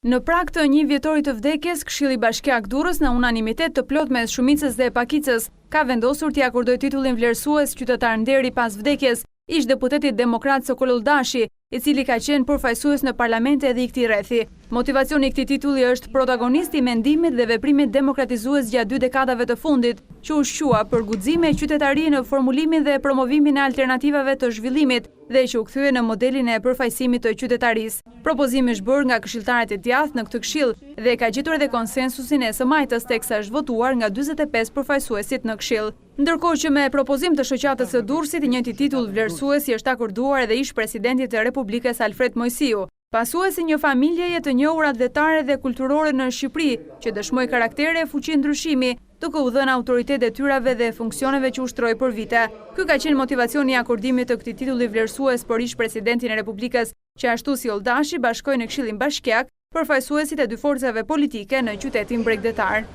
Në prag të një vjetori të vdekjes, Këshilli Bashkiak Durrës në unanimitet të plot mes shumicës dhe pakicës ka vendosur t'i akordoj titullin vlerësues qytetar nderi pas vdekjes ish deputetit demokrat Sokol Uldashi, i cili ka qenë përfaqësues në parlamente edhe i këtij rrethi. Motivacioni i këtij titulli është protagonist i mendimit dhe veprimit demokratizues gjatë 2 dekadave të fundit, që u shqua për guxime qytetari në formulimin dhe promovimin e alternativave të zhvillimit dhe që u kthye në modelin e përfaqësimit të qytetarisë. Propozimi është bërë nga këshilltarët e djathtë në këtë këshill dhe ka gjetur edhe konsensusin e së majtës teksa është votuar nga 45 përfaqësuesit në këshill. Ndërkohë që me propozim të shoqatës së Durrësit, i njëjti titull vlerësues i është akorduar edhe ish presidentit të Republikës Alfred Mojsiu, pasuesi një familjeje të njohur atletare dhe kulturore në Shqipëri, që dëshmoi karaktere e fuqi ndryshimi, duke u dhënë autoritet detyrave dhe funksioneve që ushtroi për vite. Ky ka qenë motivacioni i akordimit të këtij titulli vlerësues për ish presidentin e Republikës, që ashtu si Uldashi bashkoi në Këshillin Bashkiak përfaqësuesit e 2 forcave politike në qytetin bregdetar.